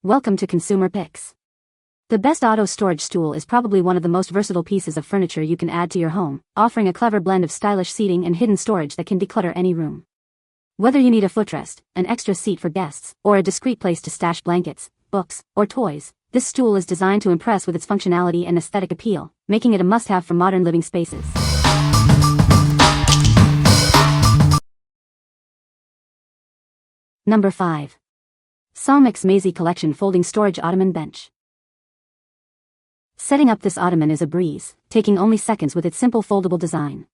Welcome to Consumer Picks. The best Otto Storage Stool is probably one of the most versatile pieces of furniture you can add to your home, offering a clever blend of stylish seating and hidden storage that can declutter any room. Whether you need a footrest, an extra seat for guests, or a discreet place to stash blankets, books, or toys, this stool is designed to impress with its functionality and aesthetic appeal, making it a must-have for modern living spaces. Number 5. SONGMICS MAZIE Collection Folding Storage Ottoman Bench. Setting up this ottoman is a breeze, taking only seconds with its simple foldable design.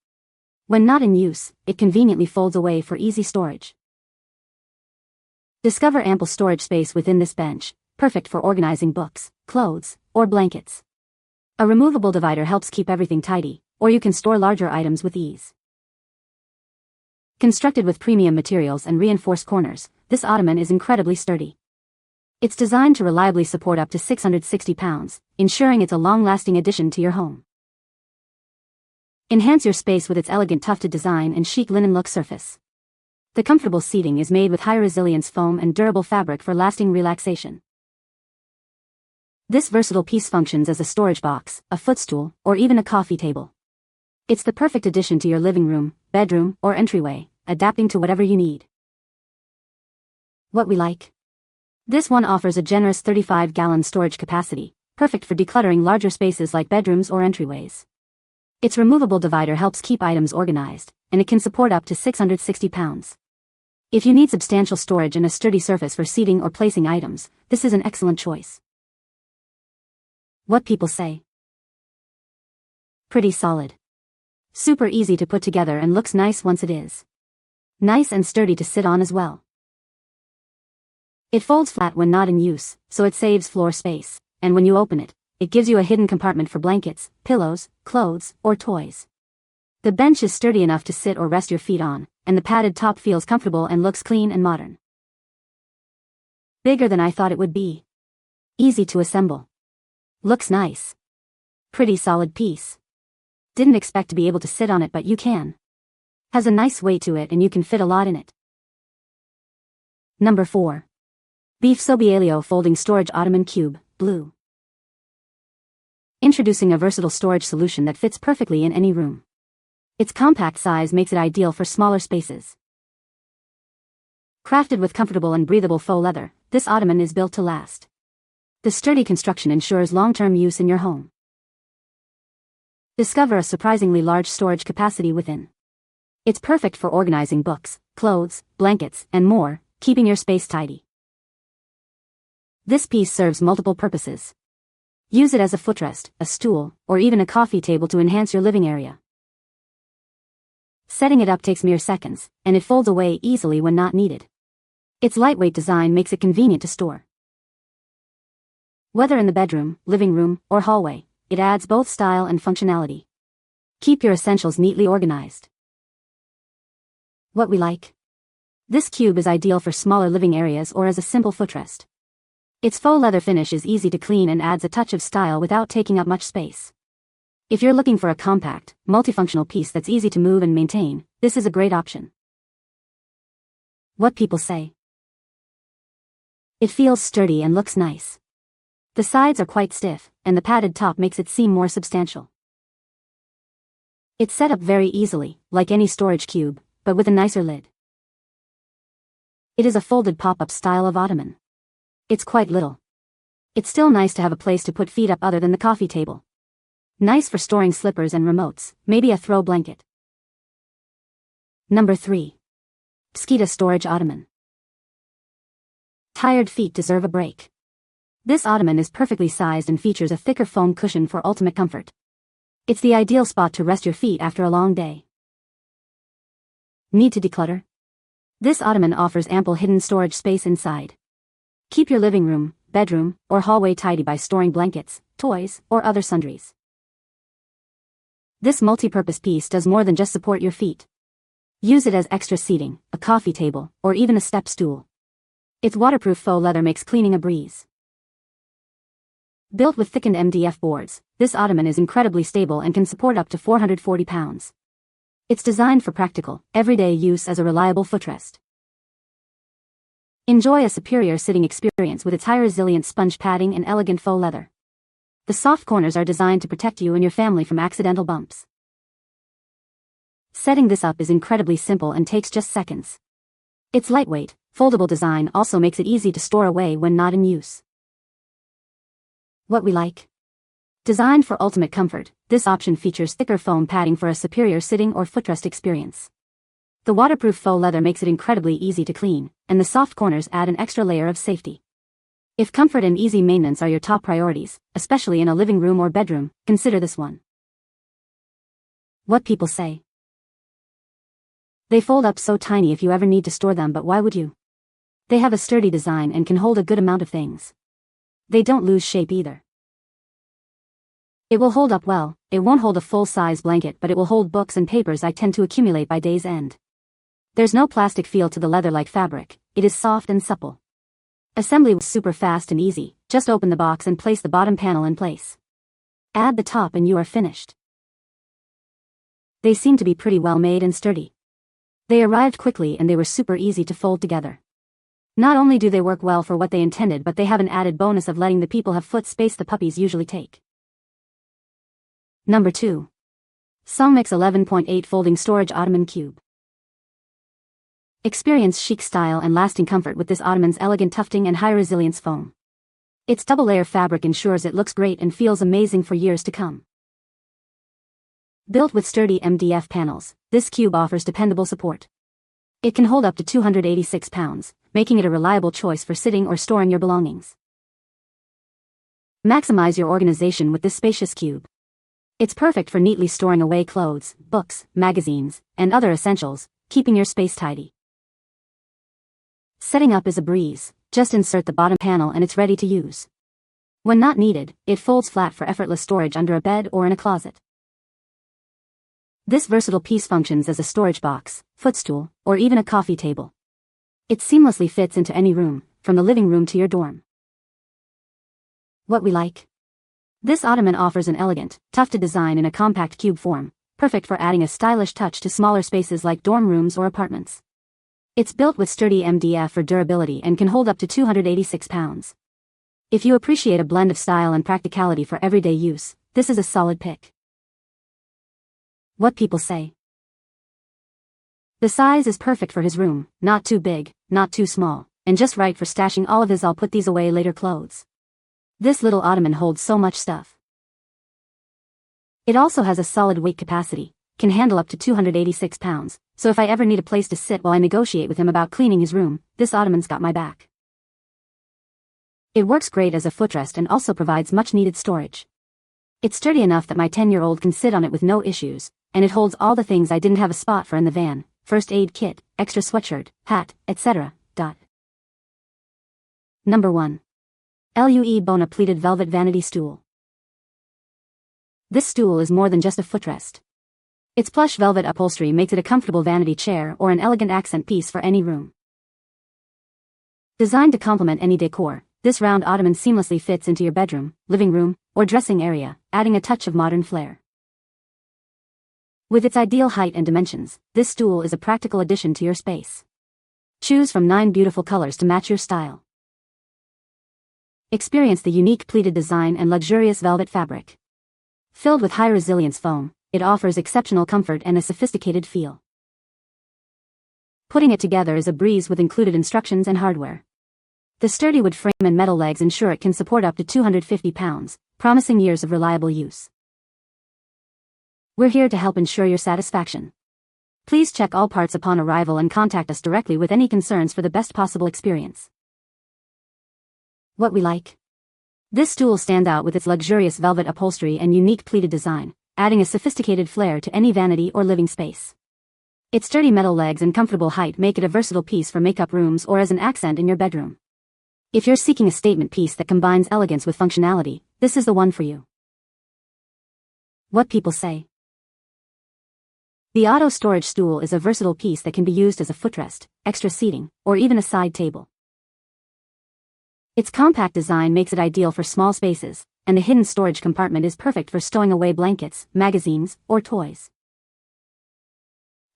When not in use, it conveniently folds away for easy storage. Discover ample storage space within this bench, perfect for organizing books, clothes, or blankets. A removable divider helps keep everything tidy, or you can store larger items with ease. Constructed with premium materials and reinforced corners, this ottoman is incredibly sturdy. It's designed to reliably support up to 660 pounds, ensuring it's a long-lasting addition to your home. Enhance your space with its elegant tufted design and chic linen look surface. The comfortable seating is made with high-resilience foam and durable fabric for lasting relaxation. This versatile piece functions as a storage box, a footstool, or even a coffee table. It's the perfect addition to your living room, bedroom, or entryway, adapting to whatever you need. What we like? This one offers a generous 35-gallon storage capacity, perfect for decluttering larger spaces like bedrooms or entryways. Its removable divider helps keep items organized, and it can support up to 660 pounds. If you need substantial storage and a sturdy surface for seating or placing items, this is an excellent choice. What people say? Pretty solid. Super easy to put together and looks nice once it is. Nice and sturdy to sit on as well. It folds flat when not in use, so it saves floor space, and when you open it, it gives you a hidden compartment for blankets, pillows, clothes, or toys. The bench is sturdy enough to sit or rest your feet on, and the padded top feels comfortable and looks clean and modern. Bigger than I thought it would be. Easy to assemble. Looks nice. Pretty solid piece. Didn't expect to be able to sit on it, but you can. Has a nice weight to it and you can fit a lot in it. Number 4. FSOBEIIALEO Folding Storage Ottoman Cube, Blue. Introducing a versatile storage solution that fits perfectly in any room. Its compact size makes it ideal for smaller spaces. Crafted with comfortable and breathable faux leather, this ottoman is built to last. The sturdy construction ensures long-term use in your home. Discover a surprisingly large storage capacity within. It's perfect for organizing books, clothes, blankets, and more, keeping your space tidy. This piece serves multiple purposes. Use it as a footrest, a stool, or even a coffee table to enhance your living area. Setting it up takes mere seconds, and it folds away easily when not needed. Its lightweight design makes it convenient to store. Whether in the bedroom, living room, or hallway, it adds both style and functionality. Keep your essentials neatly organized. What we like? This cube is ideal for smaller living areas or as a simple footrest. Its faux leather finish is easy to clean and adds a touch of style without taking up much space. If you're looking for a compact, multifunctional piece that's easy to move and maintain, this is a great option. What people say? It feels sturdy and looks nice. The sides are quite stiff, and the padded top makes it seem more substantial. It's set up very easily, like any storage cube, but with a nicer lid. It is a folded pop-up style of ottoman. It's quite little. It's still nice to have a place to put feet up other than the coffee table. Nice for storing slippers and remotes, maybe a throw blanket. Number 3. Bsketa Storage Ottoman. Tired feet deserve a break. This ottoman is perfectly sized and features a thicker foam cushion for ultimate comfort. It's the ideal spot to rest your feet after a long day. Need to declutter? This ottoman offers ample hidden storage space inside. Keep your living room, bedroom, or hallway tidy by storing blankets, toys, or other sundries. This multi-purpose piece does more than just support your feet. Use it as extra seating, a coffee table, or even a step stool. Its waterproof faux leather makes cleaning a breeze. Built with thickened MDF boards, this ottoman is incredibly stable and can support up to 440 pounds. It's designed for practical, everyday use as a reliable footrest. Enjoy a superior sitting experience with its high-resilience sponge padding and elegant faux leather. The soft corners are designed to protect you and your family from accidental bumps. Setting this up is incredibly simple and takes just seconds. Its lightweight, foldable design also makes it easy to store away when not in use. What we like. Designed for ultimate comfort, this option features thicker foam padding for a superior sitting or footrest experience. The waterproof faux leather makes it incredibly easy to clean, and the soft corners add an extra layer of safety. If comfort and easy maintenance are your top priorities, especially in a living room or bedroom, consider this one. What people say. They fold up so tiny if you ever need to store them, but why would you? They have a sturdy design and can hold a good amount of things. They don't lose shape either. It will hold up well. It won't hold a full-size blanket, but it will hold books and papers I tend to accumulate by day's end. There's no plastic feel to the leather-like fabric. It is soft and supple. Assembly was super fast and easy. Just open the box and place the bottom panel in place. Add the top and you are finished. They seem to be pretty well made and sturdy. They arrived quickly and they were super easy to fold together. Not only do they work well for what they intended, but they have an added bonus of letting the people have foot space the puppies usually take. Number 2. SONGMICS 11.8 Folding Storage Ottoman Cube. Experience chic style and lasting comfort with this ottoman's elegant tufting and high-resilience foam. Its double-layer fabric ensures it looks great and feels amazing for years to come. Built with sturdy MDF panels, this cube offers dependable support. It can hold up to 286 pounds, making it a reliable choice for sitting or storing your belongings. Maximize your organization with this spacious cube. It's perfect for neatly storing away clothes, books, magazines, and other essentials, keeping your space tidy. Setting up is a breeze. Just insert the bottom panel and it's ready to use. When not needed, it folds flat for effortless storage under a bed or in a closet. This versatile piece functions as a storage box, footstool, or even a coffee table. It seamlessly fits into any room, from the living room to your dorm. What we like. This ottoman offers an elegant, tufted design in a compact cube form, perfect for adding a stylish touch to smaller spaces like dorm rooms or apartments. It's built with sturdy MDF for durability and can hold up to 286 pounds. If you appreciate a blend of style and practicality for everyday use, this is a solid pick. What people say. The size is perfect for his room, not too big, not too small, and just right for stashing all of his "I'll put these away later" clothes. This little ottoman holds so much stuff. It also has a solid weight capacity, can handle up to 286 pounds, so if I ever need a place to sit while I negotiate with him about cleaning his room, this ottoman's got my back. It works great as a footrest and also provides much-needed storage. It's sturdy enough that my 10-year-old can sit on it with no issues, and it holds all the things I didn't have a spot for in the van: first aid kit, extra sweatshirt, hat, etc. Number 1. BONA Pleated Velvet Vanity Stool. This stool is more than just a footrest. Its plush velvet upholstery makes it a comfortable vanity chair or an elegant accent piece for any room. Designed to complement any decor, this round ottoman seamlessly fits into your bedroom, living room, or dressing area, adding a touch of modern flair. With its ideal height and dimensions, this stool is a practical addition to your space. Choose from 9 beautiful colors to match your style. Experience the unique pleated design and luxurious velvet fabric. Filled with high-resilience foam, it offers exceptional comfort and a sophisticated feel. Putting it together is a breeze with included instructions and hardware. The sturdy wood frame and metal legs ensure it can support up to 250 pounds, promising years of reliable use. We're here to help ensure your satisfaction. Please check all parts upon arrival and contact us directly with any concerns for the best possible experience. What we like. This stool stands out with its luxurious velvet upholstery and unique pleated design, adding a sophisticated flair to any vanity or living space. Its sturdy metal legs and comfortable height make it a versatile piece for makeup rooms or as an accent in your bedroom. If you're seeking a statement piece that combines elegance with functionality, this is the one for you. What people say. The Otto Storage Stool is a versatile piece that can be used as a footrest, extra seating, or even a side table. Its compact design makes it ideal for small spaces, and the hidden storage compartment is perfect for stowing away blankets, magazines, or toys.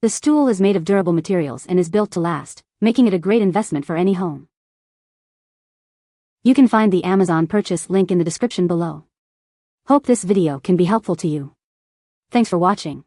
The stool is made of durable materials and is built to last, making it a great investment for any home. You can find the Amazon purchase link in the description below. Hope this video can be helpful to you. Thanks for watching.